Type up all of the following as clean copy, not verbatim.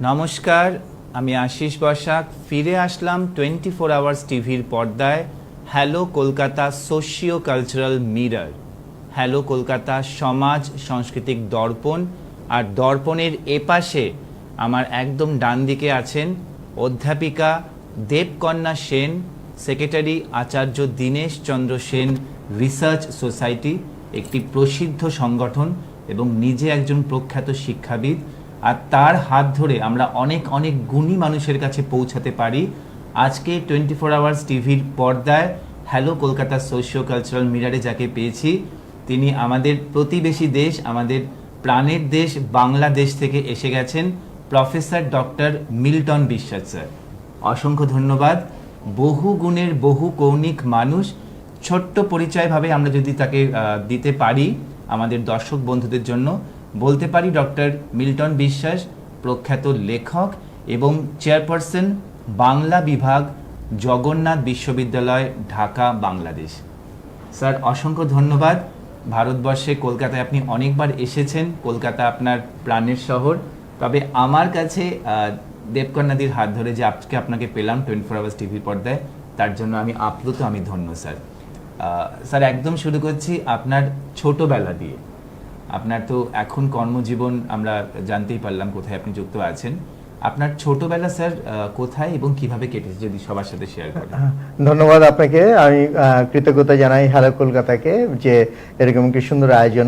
নমস্কার, আমি আশিস বসাক ফিরে আসলাম 24 আওয়ার্স টিভির পর্দায়। Hello Kolkata socio cultural mirror, hello Kolkata সমাজ সাংস্কৃতিক দর্পণ। আর দর্পণের এপাশে আমার একদম ডান দিকে আছেন অধ্যাপিকা দেবকন্যা সেন, সেক্রেটারি আচার্য দীনেশ চন্দ্র সেন রিসার্চ সোসাইটি, একটি প্রসিদ্ধ সংগঠন এবং নিজে একজন প্রখ্যাত শিক্ষাবিদ। আর তার হাত ধরে আমরা অনেক অনেক গুণী মানুষের কাছে পৌঁছাতে পারি। আজকে 24 আওয়ার্স টিভির পর্দায় হ্যালো কলকাতা সোশিও কালচারাল মিররে যাকে পেয়েছি, তিনি আমাদের প্রতিবেশী দেশ, আমাদের প্রাণের দেশ বাংলাদেশ থেকে এসে গেছেন প্রফেসর ডক্টর মিল্টন বিশ্বাস স্যার। অসংখ্য ধন্যবাদ। বহু গুণের বহু কৌণিক মানুষ, ছোট্ট পরিচয়ভাবে আমরা যদি তাকে দিতে পারি আমাদের দর্শক বন্ধুদের জন্য, বলতে পারি ডক্টর মিল্টন বিশ্বাস প্রখ্যাত লেখক এবং চেয়ারপারসন বাংলা বিভাগ, জগন্নাথ বিশ্ববিদ্যালয়, ঢাকা, বাংলাদেশ। স্যার অসংখ্য ধন্যবাদ। ভারতবর্ষে কলকাতায় আপনি অনেকবার এসেছেন, কলকাতা আপনার প্রাণের শহর। তবে আমার কাছে দেবকন্যাদির হাত ধরে যে আজকে আপনাকে পেলাম 24 আওয়ার্স টিভির পর্দায়, তার জন্য আমি আপ্লুত, আমি ধন্য স্যার। স্যার একদম শুরু করছি আপনার ছোটবেলা দিয়ে। আপনার তো এখন কর্মজীবন আমরা জানতেই পারলাম কোথায় আপনি যুক্ত আছেন। আপনার ছোটবেলা স্যার কোথায় এবং কিভাবে কেটেছে যদি সবার সাথে শেয়ার করেন। ধন্যবাদ আপনাকে। আমি কৃতজ্ঞতা জানাই হ্যালো কলকাতাকে যে এরকম একটি সুন্দর আয়োজন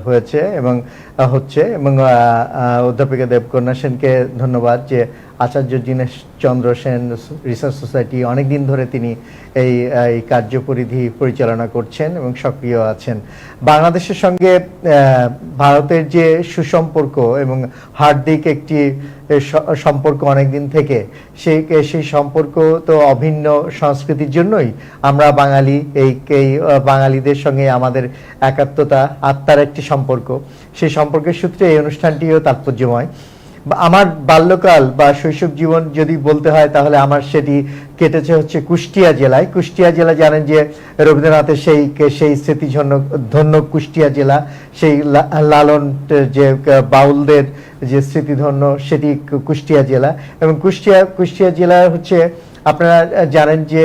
হয়েছে এবং হচ্ছে, এবং অধ্যাপিকা দেবকন্যা সেনকে ধন্যবাদ যে আচার্য দীনেশ চন্দ্র সেন রিসার্চ সোসাইটি অনেকদিন ধরে তিনি এই কার্যপরিধি পরিচালনা করছেন এবং সক্রিয় আছেন। বাংলাদেশের সঙ্গে ভারতের যে সুসম্পর্ক এবং হার্দিক একটি সম্পর্ক অনেকদিন থেকে, সেই সম্পর্ক তো অভিন্ন সংস্কৃতির জন্যই আমরা বাঙালি, এই বাঙালিদের সঙ্গে আমাদের একাত্মতা, আত্মার একটি সম্পর্ক, সেই সম্পর্কের সূত্রে এই অনুষ্ঠানটিও তাৎপর্যময়। আমার বাল্যকাল বা শৈশব জীবন যদি বলতে হয় তাহলে আমার সেটি কেটেছে হচ্ছে কুষ্টিয়া জেলায়। কুষ্টিয়া জেলা জানেন যে রবীন্দ্রনাথের সেই স্মৃতিধন্য কুষ্টিয়া জেলা, সেই লালন যে বাউলদের যে স্মৃতিধন্য সেটি কুষ্টিয়া জেলা। এবং কুষ্টিয়া জেলা হচ্ছে আপনারা জানেন যে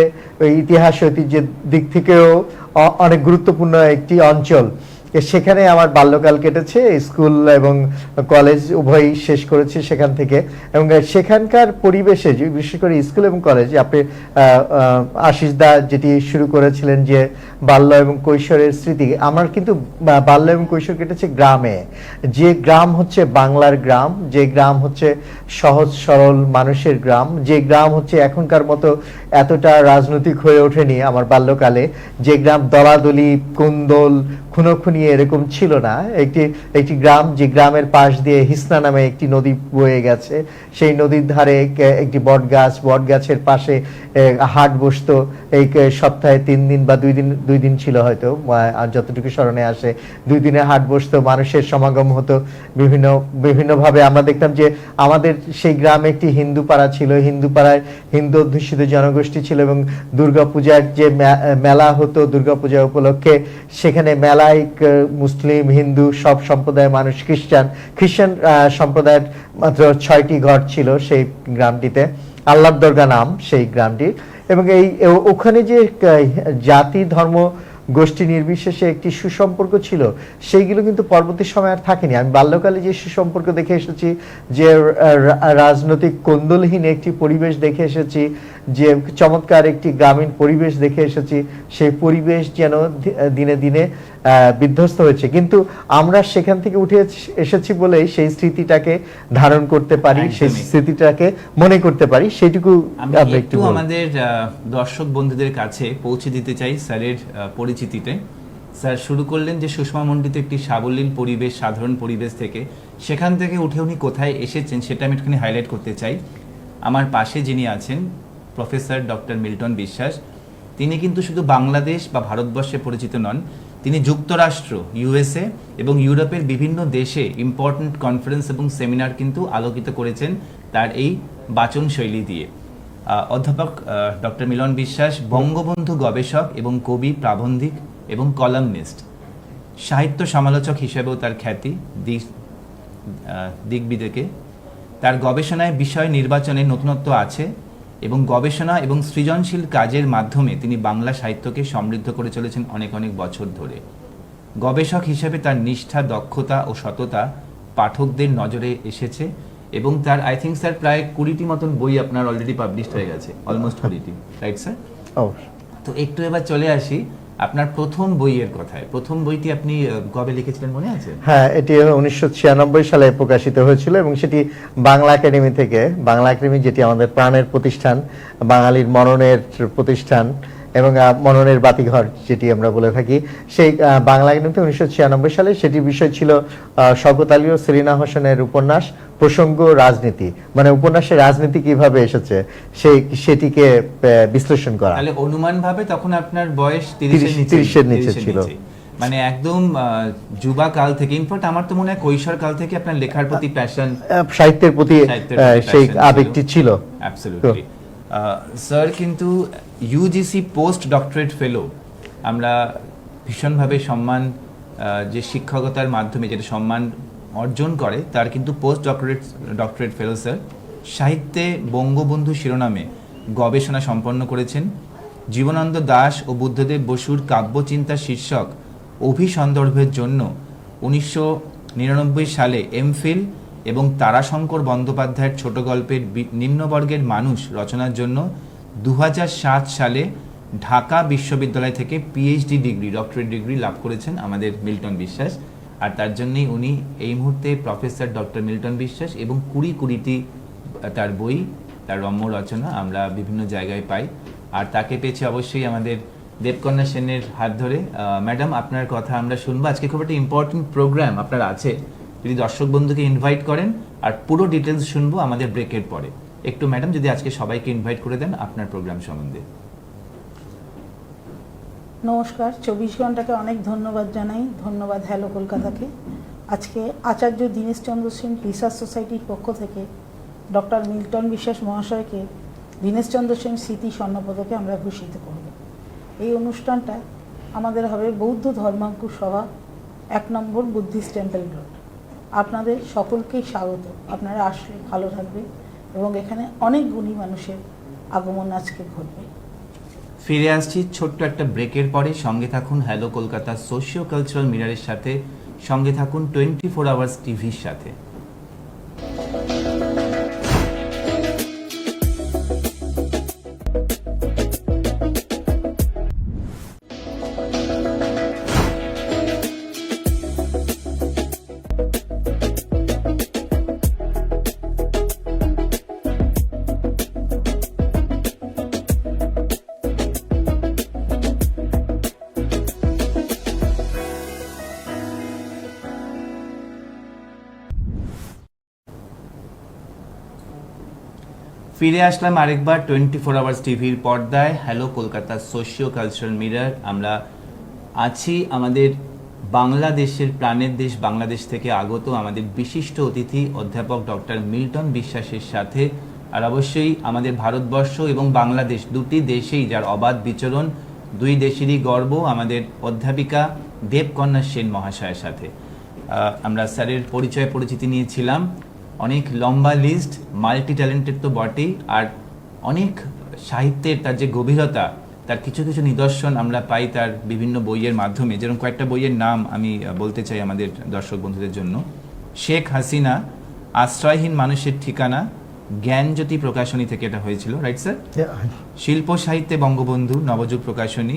ইতিহাস ঐতিহ্যের দিক থেকেও অনেক গুরুত্বপূর্ণ একটি অঞ্চল। সেখানে আমার বাল্যকাল কেটেছে, স্কুল এবং কলেজ উভয়ই শেষ করেছি সেখান থেকে। এবং সেখানকার পরিবেশে বিশেষ করে স্কুল এবং কলেজে আপনি আশিস দা যেটি শুরু করেছিলেন যে বাল্য এবং কৈশোরের স্মৃতি, আমার কিন্তু বাল্য এবং কৈশোর কেটেছে গ্রামে। যে গ্রাম হচ্ছে বাংলার গ্রাম, যে গ্রাম হচ্ছে সহজ সরল মানুষের গ্রাম, যে গ্রাম হচ্ছে এখনকার মতো এতটা রাজনৈতিক হয়ে ওঠেনি আমার বাল্যকালে, যে গ্রাম দলাদলি কোন্দল খুনোখুনি এরকম ছিল না। একটি গ্রাম, যে গ্রামের পাশ দিয়ে হিসনা নামে একটি নদী বয়ে গেছে, সেই নদীর ধারে একটি বটগাছের পাশে হাট বসতো। এই সপ্তাহে 3 দিন বা 2 দিন ছিল হয়তো, যতটুকু স্মরণে আসে 2 দিনে হাট বসতো, মানুষের সমাগম হতো বিভিন্নভাবে। আমরা দেখতাম যে আমাদের সেই গ্রামে একটি হিন্দু পাড়া ছিল, হিন্দু পাড়ায় হিন্দু অধ্যুষিত জনগোষ্ঠী ছিল এবং দুর্গাপূজার যে মেলা হতো, দুর্গাপূজা উপলক্ষে সেখানে মেলায় মুসলিম, হিন্দু সব সম্প্রদায়ের মানুষ, খ্রিস্টান সম্প্রদায়ের মাত্র 6টি ঘর ছিল সেই গ্রামটিতে। আল্লাহ দরগা নাম সেই গ্রামটির। এবং ওখানে যে জাতি ধর্ম গোষ্ঠী নির্বিশেষে একটি সুসম্পর্ক ছিল, সেইগুলো কিন্তু পরবর্তী সময় আর থাকেনি। আমি বাল্যকালে যে সুসম্পর্ক দেখে এসেছি, যে রাজনৈতিক কোন্দলহীন একটি পরিবেশ দেখে এসেছি, যে চমৎকার একটি গ্রামীণ পরিবেশ দেখে এসেছি, সেই পরিবেশ যেন দিনে দিনে বিধ্বস্ত হয়েছে। কিন্তু আমরা সেখান থেকে উঠে এসেছি বলেই সেই স্মৃতিটাকে ধারণ করতে পারি, সেই স্মৃতিটাকে মনে করতে পারি। সেইটুকু আমরা একটু আমাদের দর্শক বন্ধুদের কাছে পৌঁছে দিতে চাই স্যারের পরিচিতিতে। স্যার শুরু করলেন যে সুষমা মণ্ডিত একটি সাবলীল পরিবেশ, সাধারণ পরিবেশ থেকে, সেখান থেকে উঠে উনি কোথায় এসেছেন সেটা আমি একটুখানি হাইলাইট করতে চাই। আমার পাশে যিনি আছেন প্রফেসর ডক্টর মিল্টন বিশ্বাস, তিনি কিন্তু শুধু বাংলাদেশ বা ভারতবর্ষে পরিচিত নন, তিনি যুক্তরাষ্ট্র, ইউএসএ এবং ইউরোপের বিভিন্ন দেশে ইম্পর্ট্যান্ট কনফারেন্স এবং সেমিনার কিন্তু আলোকিত করেছেন তার এই বাচন শৈলী দিয়ে। অধ্যাপক ডক্টর মিলন বিশ্বাস বঙ্গবন্ধু গবেষক এবং কবি, প্রাবন্ধিক এবং কলামনিস্ট। সাহিত্য সমালোচক হিসেবেও তার খ্যাতি দিক বিদিকে। তার গবেষণায় বিষয় নির্বাচনে নতুনত্ব আছে এবং গবেষণা এবং সৃজনশীল কাজের মাধ্যমে তিনি বাংলা সাহিত্যকে সমৃদ্ধ করে চলেছেন অনেক অনেক বছর ধরে। গবেষক হিসেবে তার নিষ্ঠা, দক্ষতা ও সততা পাঠকদের নজরে এসেছে এবং তার আই থিঙ্ক স্যার প্রায় 20টি মতন বই আপনার অলরেডি পাবলিশড হয়ে গেছে, অলমোস্ট 20টি, রাইট স্যার? তো একটু এবার চলে আসি আপনার প্রথম বইয়ের কথায়। প্রথম বইটি আপনি কবে লিখেছিলেন মনে আছে? হ্যাঁ, এটি 1996 সালে প্রকাশিত হয়েছিল এবং সেটি বাংলা একাডেমি থেকে, বাংলা একাডেমি যেটি আমাদের প্রাণের প্রতিষ্ঠান, বাঙালির মননের প্রতিষ্ঠান এবং মননের বাতিঘর যেটি আমরা বলে থাকি, সেই বাংলা একাডেমিতে 1996 সালে সেটির বিষয় ছিল শওকত আলী ও সেলিনা হোসেনের উপন্যাস প্রসঙ্গ রাজনীতি, মানে উপন্যাসের রাজনীতি কিভাবে এসেছে সেটিকে বিশ্লেষণ করা। তাহলে অনুমান ভাবে তখন আপনার বয়স 30-এর নিচে ছিল, মানে একদম যুবা কাল থেকে। ইনফ্যাক্ট আমার তো মনে হয় কৈশোর কাল থেকে আপনার লেখার প্রতি প্যাশন, সাহিত্যের প্রতি সেই আবেগটি ছিল। Absolutely sir. কিন্তু ইউজিসি পোস্ট ডক্টরেট ফেলো আমরা ভীষণভাবে সম্মান, যে শিক্ষকতার মাধ্যমে যেটা সম্মান অর্জন করে তার কিন্তু পোস্ট ডক্টরেট ফেলো স্যার। সাহিত্যে বঙ্গবন্ধু শিরোনামে গবেষণা সম্পন্ন করেছেন। জীবনানন্দ দাশ ও বুদ্ধদেব বসুর কাব্যচিন্তা শীর্ষক অভিসন্দর্ভের জন্য 1999 সালে এমফিল এবং তারাশঙ্কর বন্দ্যোপাধ্যায়ের ছোট গল্পের নিম্নবর্গের মানুষ রচনার জন্য 2007 সালে ঢাকা বিশ্ববিদ্যালয় থেকে পিএইচডি ডিগ্রি, ডক্টরেট ডিগ্রি লাভ করেছেন আমাদের মিল্টন বিশ্বাস। আর তার জন্যই উনি এই মুহূর্তে প্রফেসর ডক্টর মিল্টন বিশ্বাস, এবং 20টি তার বই, তার রম্য রচনা আমরা বিভিন্ন জায়গায় পাই। আর তাকে পেয়েছে অবশ্যই আমাদের দেবকন্যা সেনের হাত ধরে। ম্যাডাম, আপনার কথা আমরা শুনবো। আজকে খুব একটা ইম্পর্টেন্ট প্রোগ্রাম আপনার আছে, যদি দর্শক বন্ধুকে ইনভাইট করেন, আর পুরো ডিটেলস শুনবো আমাদের ব্রেকের পরে। একটু ম্যাডাম যদি আজকে সবাইকে ইনভাইট করে দেন আপনার প্রোগ্রাম সম্বন্ধে। নমস্কার, 24 ঘন্টাকে অনেক ধন্যবাদ জানাই। ধন্যবাদ হ্যালো কলকাতাকে। আজকে আচার্য দীনেশচন্দ্র সেন রিসার্চ সোসাইটির পক্ষ থেকে ডক্টর মিল্টন বিশ্বাস মহাশয়কে দীনেশচন্দ্র সেন স্মৃতি স্বর্ণপদকে আমরা ভূষিত করব। এই অনুষ্ঠানটা আমাদের হবে বৌদ্ধ ধর্মাঙ্কুর সভা, 1 নম্বর বুদ্ধিস্ট টেম্পল রোড। আপনাদের সকলকেই স্বাগত। আপনারা আসলে ভালো থাকবে এবং এখানে অনেক গুণী মানুষের আগমন আজকে ঘটবে। ফিরে আসছি ছোট্ট একটা ব্রেকের পরে। সঙ্গে থাকুন হ্যালো কলকাতা সোশিও কালচারাল মিররের সাথে, সঙ্গে থাকুন 24 আওয়ার্স টিভির সাথে। ফিরে আসলাম আরেকবার 24 আওয়ার্স টিভির পর্দায় hello Kolkata socio cultural mirror. আমরা আছি আমাদের বাংলাদেশের প্রাণের দেশ বাংলাদেশ থেকে আগত আমাদের বিশিষ্ট অতিথি অধ্যাপক ডক্টর মিল্টন বিশ্বাসের সাথে। আর অবশ্যই আমাদের ভারতবর্ষ এবং বাংলাদেশ দুটি দেশেই যার অবাধ বিচরণ, দুই দেশেরই গর্ব আমাদের অধ্যাপিকা দেবকন্যা সেন মহাশয়ের সাথে। আমরা স্যারের পরিচিতি নিয়েছিলাম। অনেক লম্বা লিস্ট, মাল্টি ট্যালেন্টেড তো বটেই, আর অনেক সাহিত্যের তার যে গভীরতা, তার কিছু কিছু নিদর্শন আমরা পাই তার বিভিন্ন বইয়ের মাধ্যমে। যেরকম কয়েকটা বইয়ের নাম আমি বলতে চাই আমাদের দর্শক বন্ধুদের জন্য। শেখ হাসিনা, আশ্রয়হীন মানুষের ঠিকানা, জ্ঞানজ্যোতি প্রকাশনী থেকে এটা হয়েছিল, রাইট স্যার? শিল্প সাহিত্যে বঙ্গবন্ধু, নবযুগ প্রকাশনী।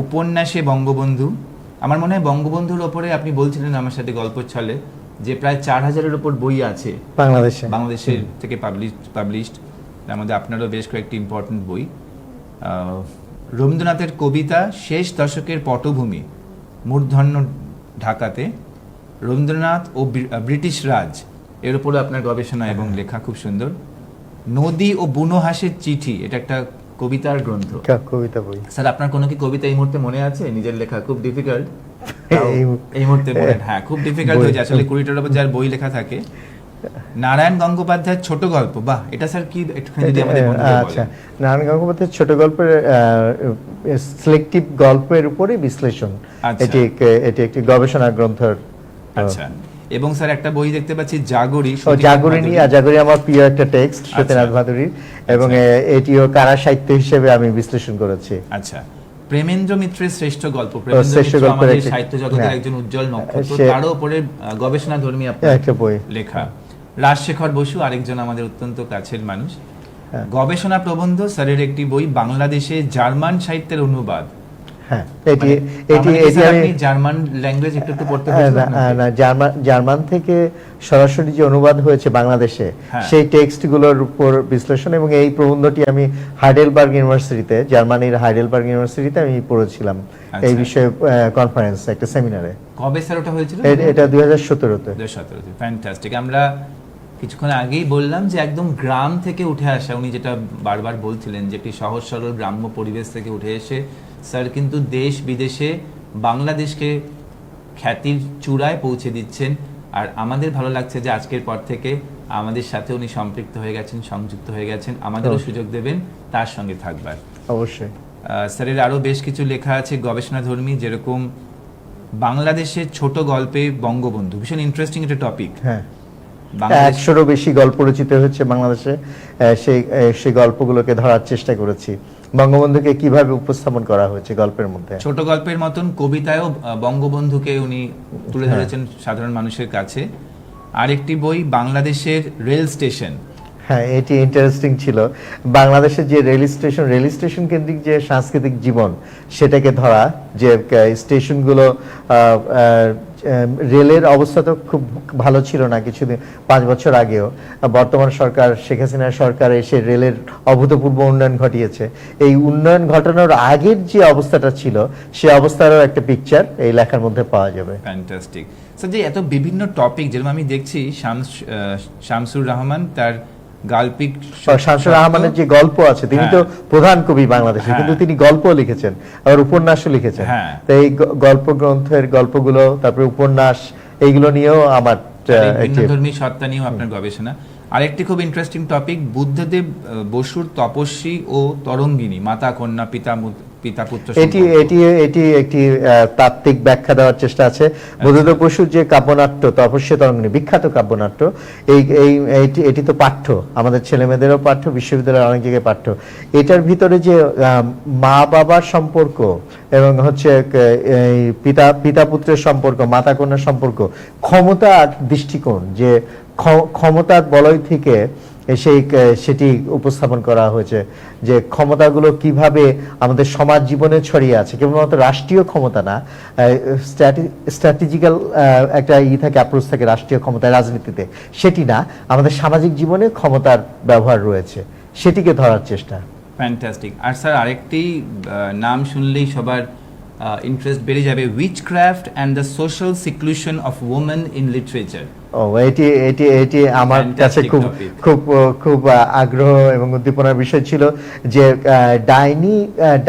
উপন্যাসে বঙ্গবন্ধু, আমার মনে হয় বঙ্গবন্ধুর ওপরে আপনি বলছিলেন আমার সাথে গল্প ছলে যে প্রায় 4000-এর উপর বই আছে বাংলাদেশের থেকে পাবলিশড। তার মধ্যে আপনারও বেশ কয়েকটি ইম্পর্টেন্ট বই। রবীন্দ্রনাথের কবিতা, শেষ দশকের পটভূমি, মূর্ধন্য ঢাকাতে। রবীন্দ্রনাথ ও ব্রিটিশ রাজ, এর উপরে আপনার গবেষণা এবং লেখা খুব সুন্দর। নদী ও বুনো হাঁসের চিঠি, এটা একটা কবিতার গ্রন্থ, কবিতা বই। স্যার আপনার কোনো কি কবিতা এই মুহূর্তে মনে আছে? নিজের লেখা খুব ডিফিকাল্ট এই মুহূর্তে মনে, হ্যাঁ খুব ডিফিকাল্ট হয়ে যায় আসলে 20টার উপর যার বই লেখা থাকে। নারায়ণ গঙ্গোপাধ্যায়ের ছোট গল্প, বাহ, এটা স্যার কি একটুখানি যদি আমাদের বন্ধুদের বলেন। আচ্ছা, নারায়ণ গঙ্গোপাধ্যায়ের ছোট গল্পের সিলেক্টিভ গল্পের উপরে বিশ্লেষণ, এটি একটি গবেষণা গ্রন্থ। আচ্ছা, এবং স্যার একটা বই দেখতে পাচ্ছি জাগরি ও জাগরিনী, জাগরি আমার প্রিয় একটা টেক্সট সত্যনাথ ভাদুরীর, এবং এটিও কারা সাহিত্য হিসেবে আমি বিশ্লেষণ করেছি। আচ্ছা, প্রেমেন্দ্র মিত্রের শ্রেষ্ঠ গল্প। শ্রেষ্ঠ প্রেমেন্দ্র মিত্র গল্পের আমাদের একটি- সাহিত্য জগতের হ্যাঁ। একজন উজ্জ্বল নক্ষত্র, সে- তারও উপরে গবেষণাধর্মী আপনার একটা বই। লেখা। রাজশেখর বসু আরেকজন আমাদের অত্যন্ত কাছের মানুষ। হ্যাঁ। গবেষণা প্রবন্ধ স্যারের একটি বই, বাংলাদেশে জার্মান সাহিত্যের অনুবাদ। হ্যাঁ, মানে এটি আপনি আমি জার্মান ল্যাঙ্গুয়েজ একটু পড়তে না, না, জার্মান থেকে সরাসরি যে অনুবাদ হয়েছে বাংলাদেশে, হ্যাঁ। সেই টেক্সটগুলোর উপর বিশ্লেষণ, এবং এই প্রবন্ধটি আমি হাইডেলবার্গ ইউনিভার্সিটিতে, জার্মানির হাইডেলবার্গ ইউনিভার্সিটিতে আমি পড়েছিলাম এই বিষয়ে কনফারেন্স, একটা সেমিনারে। কবে স্যার ওটা হয়েছিল? এটা 2017-তে। 2017-তে। ফ্যান্টাস্টিক। আমরা কিছুক্ষণ আগেই বললাম যে একদম গ্রাম থেকে উঠে আসা, উনি যেটা বারবার বলছিলেন যে একটি সহজ সরল গ্রাম্য পরিবেশ থেকে উঠে এসে স্যার কিন্তু দেশ বিদেশে বাংলাদেশকে খ্যাতির চূড়ায় পৌঁছে দিচ্ছেন। আর আমাদের ভালো লাগছে যে আজকের পর থেকে আমাদের সাথে উনি সম্পৃক্ত হয়ে গেছেন, সংযুক্ত হয়ে গেছেন, আমাদেরও সুযোগ দেবেন তার সঙ্গে থাকবার। অবশ্যই। স্যারের আরও বেশ কিছু লেখা আছে গবেষণাধর্মী, যেরকম বাংলাদেশের ছোট গল্পে বঙ্গবন্ধু, ভীষণ ইন্টারেস্টিং একটা টপিক। হ্যাঁ, 100-রও বেশি গল্প রচিত হচ্ছে বাংলাদেশে, সেই গল্পগুলোকে ধরার চেষ্টা করেছি, বঙ্গবন্ধুকে কিভাবে উপস্থাপন করা হয়েছে গল্পের মধ্যে। ছোট গল্পের মতন কবিতায়ও বঙ্গবন্ধুকে উনি তুলে ধরেছেন সাধারণ মানুষের কাছে। আরেকটি বই বাংলাদেশের রেল স্টেশন। হ্যাঁ, এটি ইন্টারেস্টিং ছিল। বাংলাদেশের যে রেল স্টেশন কেন্দ্রিক যে সাংস্কৃতিক জীবন, সেটাকে ধরা, যে স্টেশনগুলো, রেলের অবস্থা তো খুব ভালো ছিল না কিছুদিন 5 বছর আগেও। বর্তমান সরকার, শেখ হাসিনা সরকার এসে রেলের অভূতপূর্ব উন্নয়ন ঘটিয়েছে। এই উন্নয়ন ঘটানোর আগের যে অবস্থাটা ছিল, সেই অবস্থারও একটা পিকচার এই লেখার মধ্যে পাওয়া যাবে। Fantastic sir. যে এত বিভিন্ন টপিক, যেরকম আমি দেখছি শামসুর রহমান তার গাল্পিক, শামসুর রহমানের যে গল্প আছে, তিনি তো প্রধান কবি বাংলাদেশে, কিন্তু তিনি গল্প লিখেছেন, আবার উপন্যাসও লিখেছেন। তো এই গল্প গ্রন্থের গল্পগুলো, তারপরে উপন্যাস, এইগুলো নিয়েও আমার ভিন্নধর্মী সত্তা নিয়েও আপনার গবেষণা। আরেকটি খুব ইন্টারেস্টিং টপিক, বুদ্ধদেব বসুর তপস্বী ও তরঙ্গিনী, মাতা কন্যা পিতা পুত্র। এটি একটি তাত্ত্বিক ব্যাখ্যা দেওয়ার চেষ্টা আছে। বুদ্ধদেব বসুর যে কাব্যনাট্য তপস্বী তরঙ্গিনী, বিখ্যাত কাব্যনাট্য, এটি তো পাঠ্য, আমাদের ছেলে মেয়েদেরও পাঠ্য, বিশ্ববিদ্যালয়ের অনেক জায়গায় পাঠ্য। এটার ভিতরে যে মা বাবার সম্পর্ক, এবং হচ্ছে পিতা পুত্রের সম্পর্ক, মাতা কন্যার সম্পর্ক, ক্ষমতা দৃষ্টিকোণ, যে ক্ষমতার বলয় থেকে সেটি উপস্থাপন করা হয়েছে, যে ক্ষমতাগুলো কিভাবে আমাদের সমাজ জীবনে ছড়িয়ে আছে। কেবলমাত্র রাষ্ট্রীয় ক্ষমতা না, স্ট্র্যাটেজিক্যাল একটা থাকে, অ্যাপ্রোচ থাকে রাষ্ট্রীয় ক্ষমতায় রাজনীতিতে, সেটি না, আমাদের সামাজিক জীবনে ক্ষমতার ব্যবহার রয়েছে, সেটিকে ধরার চেষ্টা। ফ্যান্টাস্টিক। আর স্যার আরেকটি নাম শুনলেই সবার ইন্টারেস্ট বেড়ে যাবে, witchcraft and the social seclusion of women in literature. এটি আমার কাছে খুব আগ্রহ এবং উদ্দীপনার বিষয় ছিল, যে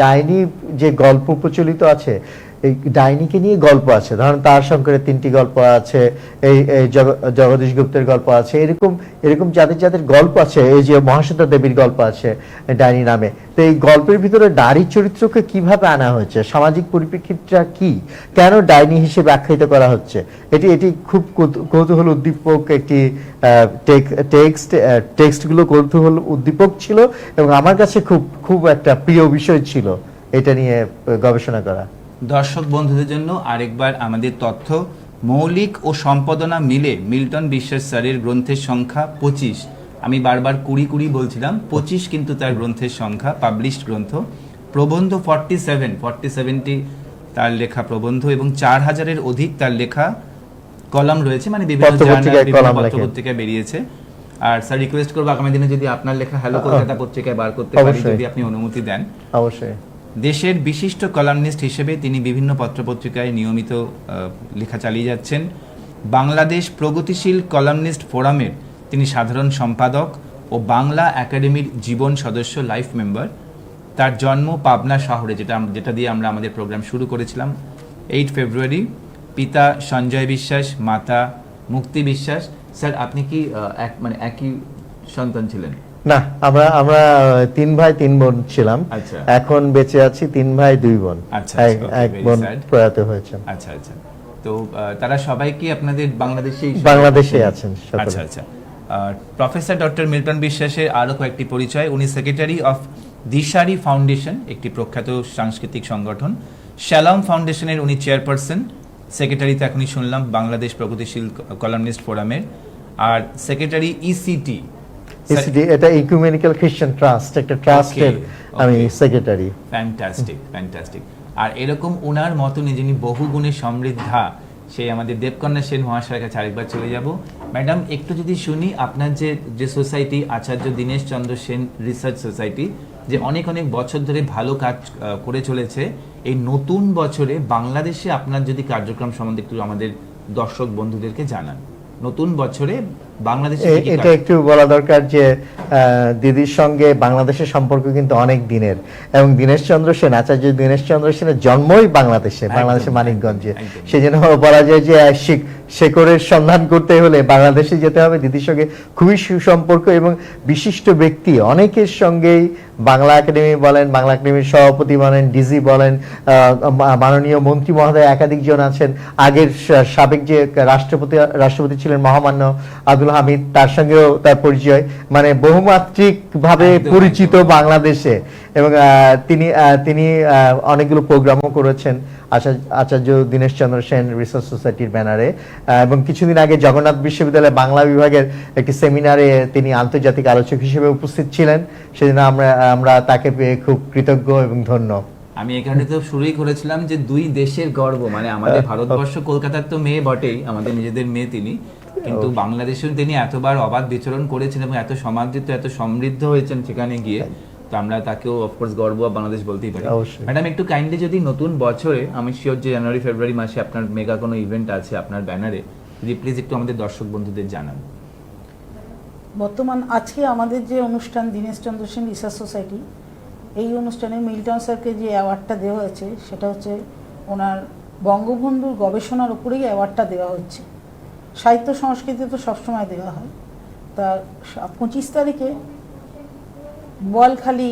ডাইনি যে গল্প প্রচলিত আছে, এই ডাইনিকে নিয়ে গল্প আছে, ধরেন তার শঙ্করের 3টি গল্প আছে, এই জগদীশ গুপ্তের গল্প আছে, এরকম যাদের গল্প আছে, এই যে মহাশ্বেতা দেবীর গল্প আছে ডাইনি নামে। তো এই গল্পের ভিতরে নারী চরিত্রকে কিভাবে আনা হয়েছে, সামাজিক পরিপ্রেক্ষিতটা কি, কেন ডাইনি হিসেবে আখ্যায়িত করা হচ্ছে, এটি খুব কৌতূহল উদ্দীপক একটি টেক্সটগুলো কৌতূহল উদ্দীপক ছিল, এবং আমার কাছে খুব একটা প্রিয় বিষয় ছিল এটা নিয়ে গবেষণা করা। দর্শক বন্ধুদের জন্য আরেকবার আমাদের তথ্য, মৌলিক ও সম্পাদনা মিলে মিল্টন বিশ্বাস স্যারের গ্রন্থের সংখ্যা 25। আমি বারবার 20 বলছিলাম, 25 কিন্তু তার গ্রন্থের সংখ্যা, পাবলিশড গ্রন্থ। প্রবন্ধ 47টি তার লেখা প্রবন্ধ, এবং 4000-এর অধিক তার লেখা কলাম রয়েছে, মানে বিভিন্ন পত্রপত্রিকায় বেরিয়েছে। আর স্যার রিকোয়েস্ট করবো আগামী দিনে যদি আপনার লেখা হ্যালো কলকাতা পত্রিকায় বার করতে পারি, যদি আপনি অনুমতি দেন। অবশ্যই। দেশের বিশিষ্ট কলামনিস্ট হিসেবে তিনি বিভিন্ন পত্রপত্রিকায় নিয়মিত লেখা চালিয়ে যাচ্ছেন। বাংলাদেশ প্রগতিশীল কলামনিস্ট ফোরামের তিনি সাধারণ সম্পাদক ও বাংলা একাডেমির জীবন সদস্য, লাইফ মেম্বার। তার জন্ম পাবনা শহরে, যেটা দিয়ে আমরা আমাদের প্রোগ্রাম শুরু করেছিলাম, 8 ফেব্রুয়ারি। পিতা সঞ্জয় বিশ্বাস, মাতা মুক্তি বিশ্বাস। স্যার আপনি কি একই সন্তান ছিলেন? না, আমরা 3 ভাই 3 বোন ছিলাম। এখন বেঁচে আছি 3 ভাই 2 বোন। এক বোন প্রয়াত হয়েছে। আচ্ছা। তো তারা সবাই কি আপনাদের বাংলাদেশে আছেন সকলে। আচ্ছা আচ্ছা। প্রফেসর ডক্টর মিল্টন বিশ্বাসের আরও কয়েকটি পরিচয়। উনি সেক্রেটারি অফ দিশারি ফাউন্ডেশন, একটি প্রখ্যাত সাংস্কৃতিক সংগঠন। শ্যালম ফাউন্ডেশনের উনি চেয়ারপারসন। সেক্রেটারিতে এখনই শুনলাম বাংলাদেশ প্রগতিশীল কলামনিস্ট ফোরামের। আর সেক্রেটারি ইসিটি, এটা ইকুমেনিক্যাল খ্রিস্টান ট্রাস্ট, একটা ট্রাস্টের আমি সেক্রেটারি। Fantastic fantastic. আর এরকম ওনার মতনই যিনি বহুগুণে সমৃদ্ধা, সেই আমাদের দেবকন্যা সেন মহাশয়ের কাছে আরেকবার চলে যাব। ম্যাডাম, একটু যদি শুনি আপনার যে সোসাইটি আচার্য দীনেশ চন্দ্র সেন রিসার্চ সোসাইটি, যে অনেক অনেক বছর ধরে ভালো কাজ করে চলেছে, এই নতুন বছরে বাংলাদেশে আপনার যদি কার্যক্রম সম্বন্ধে একটু আমাদের দর্শক বন্ধুদেরকে জানান। নতুন বছরে বাংলাদেশে এটা একটু বলা দরকার যে দিদির সঙ্গে বাংলাদেশের সম্পর্ক কিন্তু অনেক দিনের, এবং দীনেশ চন্দ্র সেন, আচার্য দীনেশ চন্দ্র সেনের জন্মই বাংলাদেশের মানিকগঞ্জে। সেই জন্য বলা যায় যে শেকড়ের সন্ধান করতে হলে বাংলাদেশে যেতে হবে। দিদির সঙ্গে খুবই সুসম্পর্ক, এবং বিশিষ্ট ব্যক্তি অনেকের সঙ্গেই, বাংলা একাডেমি বলেন, বাংলা একাডেমির সভাপতি বলেন, ডিজি বলেন, মাননীয় মন্ত্রী মহোদয় একাধিক জন আছেন, আগের সাবেক যে রাষ্ট্রপতি ছিলেন মহামান্য আব্দুল হামিদ, তার সঙ্গেও তার পরিচয়, মানে বহুমাত্রিক ভাবে পরিচিত বাংলাদেশে। এবং তিনি অনেকগুলো প্রোগ্রামও করেছেন আচার্য দীনেশ চন্দ্র সেন রিসার্চ সোসাইটির ব্যানারে, এবং কিছুদিন আগে জগন্নাথ বিশ্ববিদ্যালয়ে বাংলা বিভাগের একটি সেমিনারে তিনি আন্তর্জাতিক আলোচক হিসেবে উপস্থিত ছিলেন। সেজন্য আমরা তাকে পেয়ে খুব কৃতজ্ঞ এবং ধন্য। আমি এখানে তো শুরুই করেছিলাম যে দুই দেশের গর্ব, মানে আমাদের ভারতবর্ষ, কলকাতার তো মেয়ে বটেই, আমাদের নিজেদের মেয়ে তিনি, কিন্তু বাংলাদেশেও তিনি এতবার অবাধ বিচরণ করেছেন এবং এত সমাদৃত, এত সমৃদ্ধ হয়েছেন সেখানে গিয়ে। তো আমরা তাকেও অফকোর্স গর্ব বাংলাদেশ বলতেই পারি। ম্যাডাম, একটু কাইন্ডলি যদি নতুন বছরে, আমি শিওর যে জানুয়ারি ফেব্রুয়ারি মাসে আপনার মেগা কোনো ইভেন্ট আছে আপনার ব্যানারে, যদি প্লিজ একটু আমাদের দর্শক বন্ধুদের জানান। বর্তমান আজকে আমাদের যে অনুষ্ঠান দীনেশ চন্দ্র সেন রিসার্চ সোসাইটি, এই অনুষ্ঠানে মিল্টন স্যারকে যে অ্যাওয়ার্ডটা দেওয়া হয়েছে, সেটা হচ্ছে ওনার বঙ্গবন্ধুর গবেষণার উপরেই অ্যাওয়ার্ডটা দেওয়া হচ্ছে। সাহিত্য সংস্কৃতি তো সবসময় দেওয়া হয়। তা 25 তারিখে বোয়ালখালী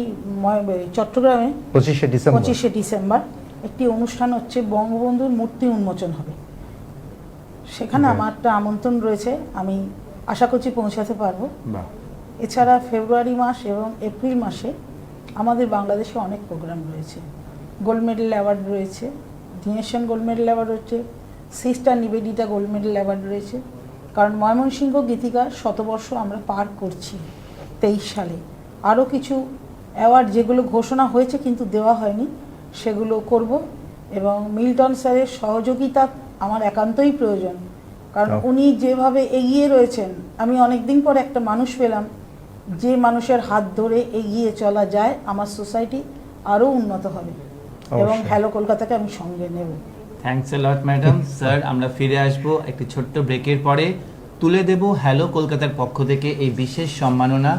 চট্টগ্রামে 25শে ডিসেম্বর একটি অনুষ্ঠান হচ্ছে, বঙ্গবন্ধুর মূর্তি উন্মোচন হবে। সেখানে আমার একটা আমন্ত্রণ রয়েছে, আমি আশা করছি পৌঁছাতে পারবো। এছাড়া ফেব্রুয়ারি মাস এবং এপ্রিল মাসে আমাদের বাংলাদেশে অনেক প্রোগ্রাম রয়েছে। গোল্ড মেডেল অ্যাওয়ার্ড রয়েছে, Dinesh Sen gold medal award রয়েছে, sister Nivedita gold medal award রয়েছে। কারণ ময়মনসিংহ গীতিকার শতবর্ষ আমরা পার করছি 23 সালে। আরও কিছু অ্যাওয়ার্ড যেগুলো ঘোষণা হয়েছে কিন্তু দেওয়া হয়নি, সেগুলো করব। এবং মিল্টন স্যারের সহযোগিতা আমার একান্তই প্রয়োজন, কারণ উনি যেভাবে এগিয়ে রয়েছেন, আমি অনেক দিন পর একটা মানুষ পেলাম যে মানুষের হাত ধরে এগিয়ে চলা যায়, আমার সোসাইটি আরও উন্নত হবে। এবং হ্যালো কলকাতাকে আমি সঙ্গে নেব। Thanks a lot madam. Sir, আমরা ফিরে আসব একটি ছোট্ট ব্রেকের পরে। তুলে দেব হ্যালো কলকাতার পক্ষ থেকে এই বিশেষ সম্মাননা,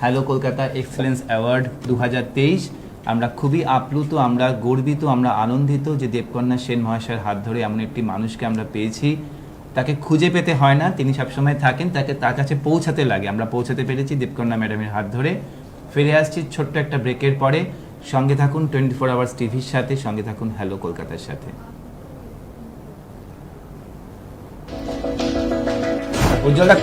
হ্যালো কলকাতা এক্সেলেন্স অ্যাওয়ার্ড 2023। আমরা খুবই আপ্লুত, আমরা গর্বিত, আমরা আনন্দিত যে দেবকন্যা সেন মহাশয়ের হাত ধরে এমন একটি মানুষকে আমরা পেয়েছি। তাকে খুঁজে পেতে হয় না, তিনি সবসময় থাকেন, তার কাছে পৌঁছাতে লাগে। আমরা পৌঁছাতে পেরেছি দেবকন্যা ম্যাডামের হাত ধরে। ফিরে আসছি ছোট্ট একটা ব্রেকের পরে। সঙ্গে থাকুন 24 আওয়ার্স টিভির সাথে, সঙ্গে থাকুন হ্যালো কলকাতার সাথে। উজ্জ্বলা,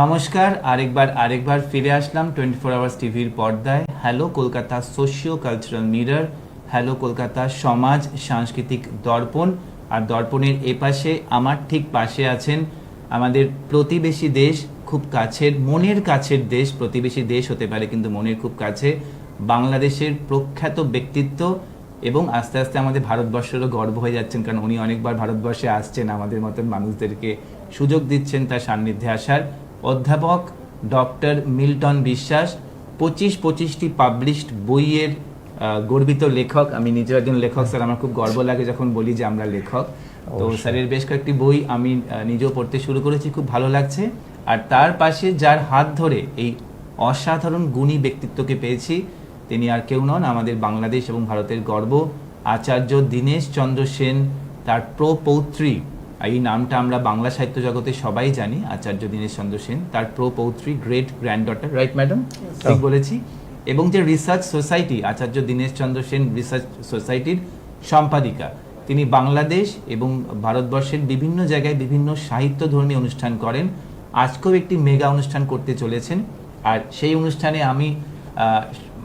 নমস্কার, আরেকবার ফিরে আসলাম 24 আওয়ার্স টিভির পর্দায়। Hello Kolkata socio cultural mirror, hello Kolkata সমাজ সাংস্কৃতিক দর্পণ। আর দর্পণের এপাশে, আমার ঠিক পাশে আছেন আমাদের প্রতিবেশী দেশ, খুব কাছের, মনের কাছের দেশ। প্রতিবেশী দেশ হতে পারে কিন্তু মনের খুব কাছে, বাংলাদেশের প্রখ্যাত ব্যক্তিত্ব, এবং আস্তে আস্তে আমাদের ভারতবর্ষেরও গর্ব হয়ে যাচ্ছেন, কারণ উনি অনেকবার ভারতবর্ষে আসছেন, আমাদের মতন মানুষদেরকে সুযোগ দিচ্ছেন তার সান্নিধ্যে আসার। অধ্যাপক ডক্টর মিল্টন বিশ্বাস, 25টি পাবলিশড বইয়ের গর্বিত লেখক। আমি নিজেও একজন লেখক স্যার, আমার খুব গর্ব লাগে যখন বলি যে আমরা লেখক। তো অবশ্যই। স্যারের বেশ কয়েকটি বই আমি নিজেও পড়তে শুরু করেছি, খুব ভালো লাগছে। আর তার পাশে যার হাত ধরে এই অসাধারণ গুণী ব্যক্তিত্বকে পেয়েছি, তিনি আর কেউ নন, আমাদের বাংলাদেশ এবং ভারতের গর্ব আচার্য দীনেশ চন্দ্র সেন, তার প্রপৌত্রী। এই নামটা আমরা বাংলা সাহিত্য জগতে সবাই জানি, আচার্য দীনেশ চন্দ্র সেন, তার প্রপৌত্রী, গ্রেট গ্র্যান্ডডটার, রাইট ম্যাডাম? ঠিক বলেছি। এবং যে রিসার্চ সোসাইটি, আচার্য দীনেশ চন্দ্র সেন রিসার্চ সোসাইটির সম্পাদিকা, তিনি বাংলাদেশ এবং ভারতবর্ষের বিভিন্ন জায়গায় বিভিন্ন সাহিত্যধর্মী অনুষ্ঠান করেন। আজকেও একটি মেগা অনুষ্ঠান করতে চলেছেন। আর সেই অনুষ্ঠানে আমি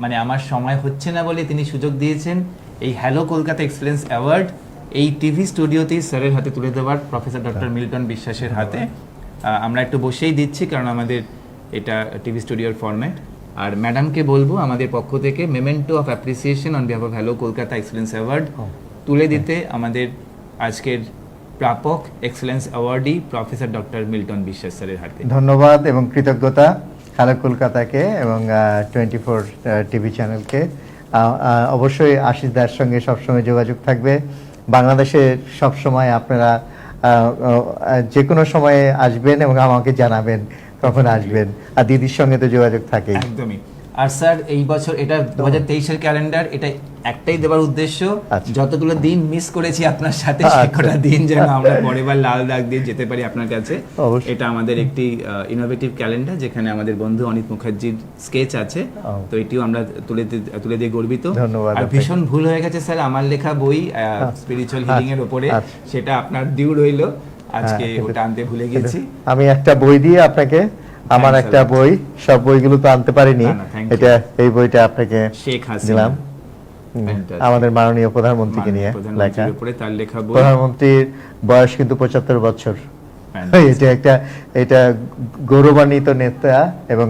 মানে আমার সময় হচ্ছে না বলে তিনি সুযোগ দিয়েছেন এই হ্যালো কলকাতা এক্সেলেন্স অ্যাওয়ার্ড এই টিভি স্টুডিওতেই স্যারের হাতে তুলে দেওয়ার, প্রফেসর ডক্টর মিল্টন বিশ্বাসের হাতে। আমরা একটু বসেই দিচ্ছি কারণ আমাদের এটা টিভি স্টুডিওর ফরম্যাট। আর ম্যাডামকে বলবো আমাদের পক্ষ থেকে memento of appreciation on behalf of Hello Kolkata excellence award তুলে দিতে আমাদের আজকের প্রাপক এক্সেলেন্স অ্যাওয়ার্ডই প্রফেসর ডক্টর মিল্টন বিশ্বাস স্যারের হাতে। ধন্যবাদ এবং কৃতজ্ঞতা হ্যালো কলকাতাকে এবং 24 টিভি চ্যানেলকে। অবশ্যই আশিস দার সঙ্গে সবসময় যোগাযোগ থাকবে। বাংলাদেশে সবসময় আপনারা যে কোনো সময়ে আসবেন এবং আমাকে জানাবেন কখন আসবেন, আর দিদির সঙ্গে তো যোগাযোগ থাকে। একদমই। আর স্যার এই বছর এটা 2023-এর ক্যালেন্ডার, এটা একটাই দেওয়ার উদ্দেশ্য, যতগুলো দিন মিস করেছি আপনার সাথে সেকটা দিন যেন আমরা পরেরবার লাল দাগ দিয়ে যেতে পারি আপনার কাছে। এটা আমাদের একটি ইনোভেটিভ ক্যালেন্ডার যেখানে আমাদের বন্ধু অনিত মুখার্জির স্কেচ আছে, তো এটিও আমরা তুলে দিয়ে গর্বিত। আর ভীষণ ভুল হয়ে গেছে স্যার, আমার লেখা বই স্পিরিচুয়াল হিলিং এর উপরে, সেটা আপনার ডিউ রইলো, আজকে ওটা আনতে ভুলে গেছি। আমি একটা বই দিয়ে আপনাকে, আমার একটা বই, সব বইগুলো তো আনতে পারিনি, এটা এই বইটা আপনাকে দিলাম, আমাদের মাননীয় প্রধানমন্ত্রীকে নিয়ে লেখা। তার লেখা বই। প্রধানমন্ত্রীর বয়স কিন্তু 75 বছর। এটা গৌরবান্বিত নেতা এবং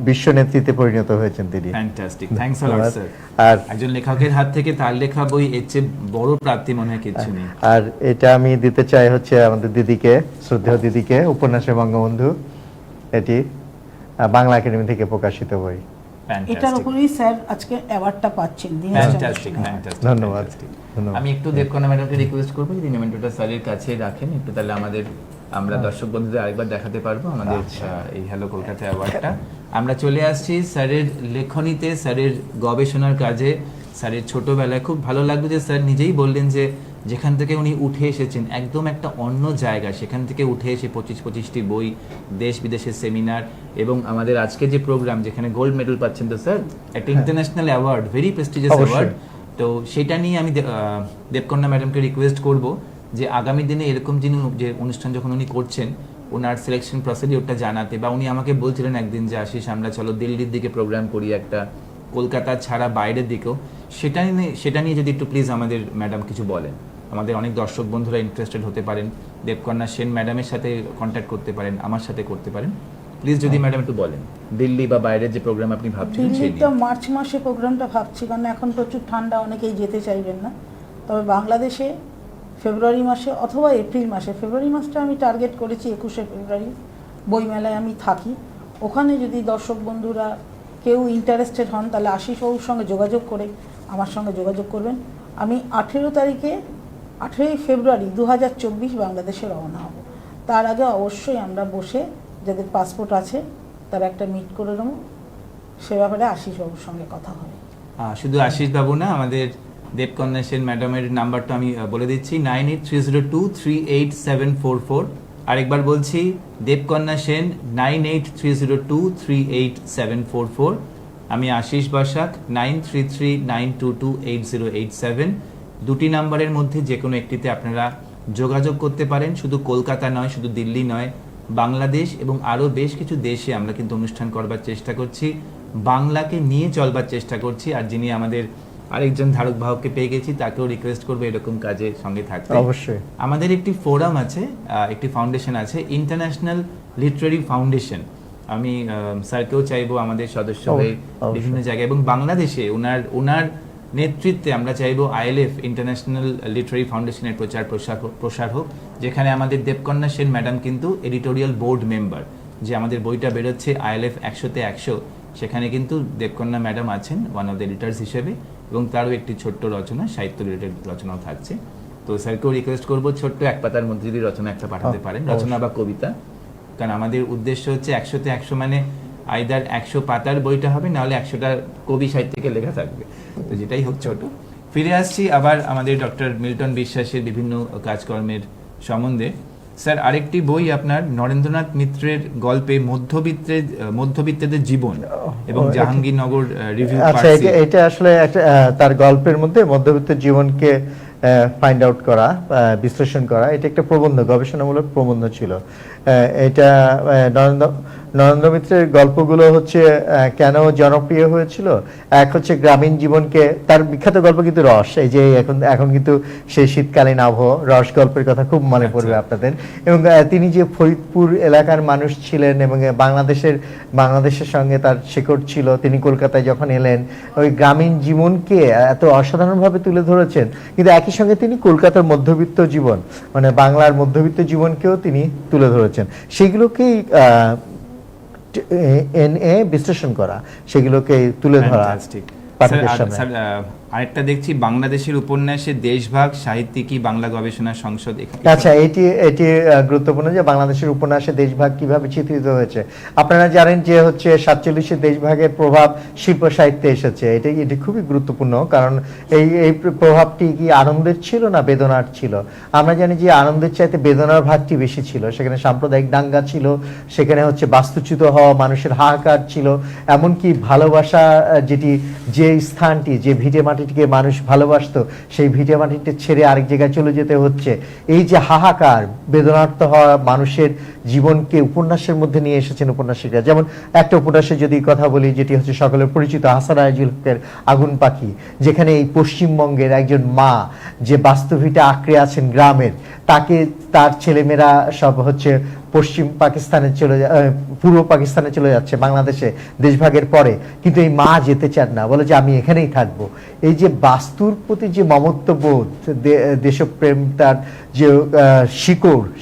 বিশ্ব নেতৃত্বে পরিণত হয়েছেন তিনি। Fantastic, thanks a lot sir. আর একজন লেখকের হাত থেকে তার লেখা বই এর চেয়ে বড় প্রাপ্তি মনে হয় কিছু নেই। আর এটা আমি দিতে চাই হচ্ছে আমাদের দিদিকে, শ্রদ্ধেয় দিদিকে, উপন্যাসের বঙ্গবন্ধু। এটি বাংলা একাডেমি থেকে প্রকাশিত বই। এটার উপরেই স্যার আজকে অ্যাওয়ার্ডটা পাচ্ছেন। ফ্যান্টাস্টিক, ফ্যান্টাস্টিক, ধন্যবাদ। আমি একটু দেবকন্যা ম্যাডামকে রিকোয়েস্ট করবো যদি মেমেন্টোটা স্যারের কাছে রাখেন একটু, তাহলে আমরা দর্শক বন্ধুদের আরেকবার দেখাতে পারবো আমাদের এই হ্যালো কলকাতা অ্যাওয়ার্ডটা। আমরা চলে আসছি স্যারের লেখনীতে, স্যারের গবেষণার কাজে, স্যারের ছোটবেলায়। খুব ভালো লাগলো যে স্যার নিজেই বললেন যে যেখান থেকে উনি উঠে এসেছেন একদম একটা অন্য জায়গা, সেখান থেকে উঠে এসে 25টি বই, দেশ বিদেশের সেমিনার, এবং আমাদের আজকে যে প্রোগ্রাম যেখানে গোল্ড মেডেল পাচ্ছেন তো স্যার, একটা international award, very prestigious award. তো সেটা নিয়ে আমি দেবকন্যা ম্যাডামকে রিকোয়েস্ট করব যে আগামী দিনে এরকম যে অনুষ্ঠান যখন উনি করছেন, ওনার সিলেকশন প্রসিডিওরটা জানাতে, বা উনি আমাকে বলছিলেন একদিন যে আশিস আমরা চলো দিল্লির দিকে প্রোগ্রাম করি একটা, কলকাতা ছাড়া বাইরের দিকেও, সেটা নিয়ে যদি একটু প্লিজ আমাদের ম্যাডাম কিছু বলেন। আমাদের অনেক দর্শক বন্ধুরা ইন্টারেস্টেড হতে পারেন, দেবকন্যা সেন ম্যাডামের সাথে কন্ট্যাক্ট করতে পারেন, আমার সাথে করতে পারেন। প্লিজ যদি ম্যাডাম একটু বলেন দিল্লি বা বাইরের যে প্রোগ্রাম আপনি ভাবছেন। দিল্লিতে মার্চ মাসে প্রোগ্রামটা ভাবছি, কারণ এখন প্রচুর ঠান্ডা, অনেকেই যেতে চাইবেন না। তবে বাংলাদেশে ফেব্রুয়ারি মাসে অথবা এপ্রিল মাসে, ফেব্রুয়ারি মাসটা আমি টার্গেট করেছি 21শে ফেব্রুয়ারি, বইমেলায় আমি থাকি। ওখানে যদি দর্শক বন্ধুরা কেউ ইন্টারেস্টেড হন তাহলে আশিস বাবুর সঙ্গে যোগাযোগ করে আমার সঙ্গে যোগাযোগ করবেন। আমি 18ই ফেব্রুয়ারি 2024 বাংলাদেশে রওনা হব। তার আগে অবশ্যই আমরা বসে যাদের পাসপোর্ট আছে তারা একটা মিট করে নেব, সে ব্যাপারে আশিস বাবুর সঙ্গে কথা হবে। শুধু আশিস বাবু না, আমাদের দেবকন্যা সেন ম্যাডামের নাম্বারটা আমি বলে দিচ্ছি, 9830238744। আরেকবার বলছি, দেবকন্যা সেন 9830238744। আমি আশিস বাসাক 9339228087। দুটি নাম্বারের মধ্যে যে কোনো একটিতে আপনারা যোগাযোগ করতে পারেন। শুধু কলকাতা নয়, শুধু দিল্লি নয়, বাংলাদেশ এবং আরও বেশ কিছু দেশে আমরা কিন্তু অনুষ্ঠান করবার চেষ্টা করছি, বাংলাকে নিয়ে চলবার চেষ্টা করছি। আর যিনি আমাদের আরেকজন ধারক বাহককে পেয়ে গেছি, তাকেও রিকোয়েস্ট করবো এরকম কাজে সঙ্গে থাকতে। অবশ্যই আমাদের একটি ফোরাম আছে, একটি ফাউন্ডেশন আছে, ইন্টারন্যাশনাল লিটারারি ফাউন্ডেশন। আমি স্যারকেও চাইবো আমাদের সদস্য হয়ে বিভিন্ন জায়গায়, এবং বাংলাদেশে ওনার নেতৃত্বে আমরা চাইবো ILF ইন্টারন্যাশনাল লিটারারি ফাউন্ডেশনের প্রসার হোক, যেখানে আমাদের দেবকন্যা সেন ম্যাডাম কিন্তু এডিটোরিয়াল বোর্ড মেম্বার। যে আমাদের বইটা বেরোচ্ছে ILF 100তে 100, সেখানে কিন্তু দেবকন্যা ম্যাডাম আছেন ওয়ান অফ দ্য এডিটার্স হিসেবে, এবং তারও একটি ছোট্ট রচনা, সাহিত্য রিলেটেড রচনাও থাকছে। তো স্যারকেও রিকোয়েস্ট করবো ছোট্ট এক পাতার মধ্যে যদি রচনা একটা পাঠাতে পারেন, রচনা বা কবিতা, কারণ আমাদের উদ্দেশ্য হচ্ছে 100-তে 100 মানে আইদার 100 পাতার বইটা হবে, নাহলে 100টা কবি সাহিত্যিকের লেখা থাকবে, তো যেটাই হোক ছোট। ফিরে আসছি আবার আমাদের ডক্টর মিল্টন বিশ্বাসের বিভিন্ন কাজকর্মের সম্বন্ধে। স্যার, আরেকটি বই আপনার নরেন্দ্রনাথ মিত্রের গল্পে মধ্যবিত্তদের জীবন এবং জাহাঙ্গীরনগর রিভিউ। আচ্ছা, এটা আসলে একটা তার গল্পের মধ্যে মধ্যবিত্ত জীবনকে ফাইন্ড আউট করা, বিশ্লেষণ করা, এটা একটা প্রবন্ধ, গবেষণামূলক প্রবন্ধ ছিল। এটা নরেন্দ্র মিত্রের গল্পগুলো হচ্ছে কেন জনপ্রিয় হয়েছিল, এক হচ্ছে গ্রামীণ জীবনকে, তার বিখ্যাত গল্প কিন্তু রস, এই যে এখন কিন্তু সেই শীতকালীন আবহ, রস গল্পের কথা খুব মনে পড়বে আপনাদের। এবং তিনি যে ফরিদপুর এলাকার মানুষ ছিলেন এবং বাংলাদেশের সঙ্গে তার শেকড় ছিল, তিনি কলকাতায় যখন এলেন ওই গ্রামীণ জীবনকে এত অসাধারণভাবে তুলে ধরেছেন, কিন্তু একই সঙ্গে তিনি কলকাতার মধ্যবিত্ত জীবন, মানে বাংলার মধ্যবিত্ত জীবনকেও তিনি তুলে ধরেছেন। সেগুলোকেই বিশ্লেষণ করা, সেগুলোকে তুলে ধরা পাঠকের সামনে। আরেকটা দেখছি বাংলাদেশের উপন্যাসে দেশভাগ সাহিত্যিকী বাংলা গবেষণা সংসদ। আচ্ছা, এটি গুরুত্বপূর্ণ যে বাংলাদেশের উপন্যাসে দেশভাগ কিভাবে চিত্রিত হয়েছে। আপনারা জানেন যে হচ্ছে 47 দেশভাগের প্রভাব শিল্প সাহিত্যে এসেছে, এটি খুবই গুরুত্বপূর্ণ, কারণ এই প্রভাবটি কি আনন্দের ছিল না বেদনার ছিল। আমরা জানি যে আনন্দের চাইতে বেদনার ভাগটি বেশি ছিল, সেখানে সাম্প্রদায়িক দাঙ্গা ছিল, সেখানে হচ্ছে বাস্তুচ্যুত হওয়া মানুষের হাহাকার ছিল, এমনকি ভালোবাসা যে স্থানটি, যে ভিটে মাটিটিকে মানুষ ভালোবাসতো, সেই ভিটে মাটিটি ছেড়ে আরেক জায়গায় চলে যেতে হচ্ছে। এই যে হাহাকার, বেদনার্ত হওয়া মানুষের জীবনকে উপন্যাসের মধ্যে নিয়ে এসেছেন উপন্যাসিকরা। যেমন একটা উপন্যাসে যদি কথা বলি, যেটি হচ্ছে সকলের পরিচিত হাসান আইজুল হকের আগুন পাখি, যেখানে এই পশ্চিমবঙ্গের একজন মা যে বাস্তবিকটা আঁকড়ে আছেন গ্রামের, তার ছেলেমেয়েরা সব হচ্ছে পশ্চিম পাকিস্তানে পূর্ব পাকিস্তানে চলে যাচ্ছে বাংলাদেশে দেশভাগের পরে, কিন্তু এই মা যেতে চান না, বলে যে আমি এখানেই থাকবো। এই যে বাস্তুর প্রতি যে মমত্ববোধ, দেশপ্রেম, তার যে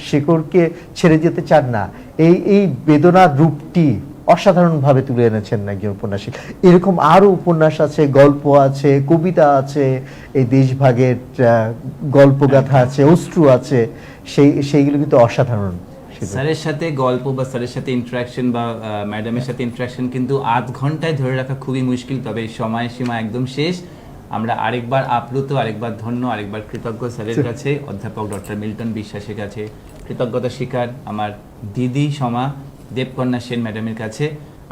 শিকড়কে ছেড়ে যেতে চান না, এই বেদনার রূপটি অসাধারণভাবে তুলে এনেছেন একজন উপন্যাসিক। এরকম আরো উপন্যাস আছে, গল্প আছে, কবিতা আছে, এই দেশভাগের গল্পগাথা আছে, অশ্রু আছে, সেইগুলো কিন্তু অসাধারণ। স্যারের সাথে গল্প বা স্যারের সাথে ইন্টারাকশন বা ম্যাডামের সাথে ইন্টারাকশন কিন্তু আধ ঘন্টায় ধরে রাখা খুবই মুশকিল, তবে সময়সীমা একদম শেষ। আমরা আরেকবার আপ্লুত, আরেকবার ধন্য, আরেকবার কৃতজ্ঞ স্যারের কাছে, অধ্যাপক ডক্টর মিল্টন বিশ্বাসের কাছে কৃতজ্ঞতা স্বীকার আমার দিদি সমা দেবকন্যা সেন ম্যাডামের কাছে।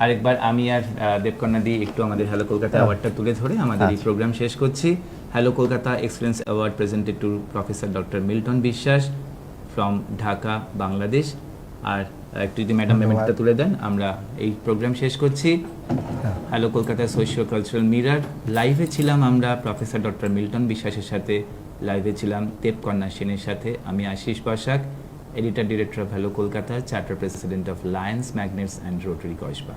আরেকবার আমি আর দেবকন্যা দি একটু আমাদের হ্যালো কলকাতা অ্যাওয়ার্ডটা তুলে ধরে আমাদের এই প্রোগ্রাম শেষ করছি। Hello Kolkata excellence award presented to professor doctor Milton বিশ্বাস ফ্রম ঢাকা, বাংলাদেশ। আর একটু যদি ম্যাডাম পেমেন্টটা তুলে দেন, আমরা এই প্রোগ্রাম শেষ করছি। Hello Kolkata socio cultural mirror লাইভে ছিলাম আমরা প্রফেসর ডক্টর মিল্টন বিশ্বাসের সাথে, লাইভে ছিলাম দেবকন্যা সেনের সাথে। আমি Ashis Basak, editor director of Hello Kolkata, charter president of Lions Magnets and Rotary Kasba.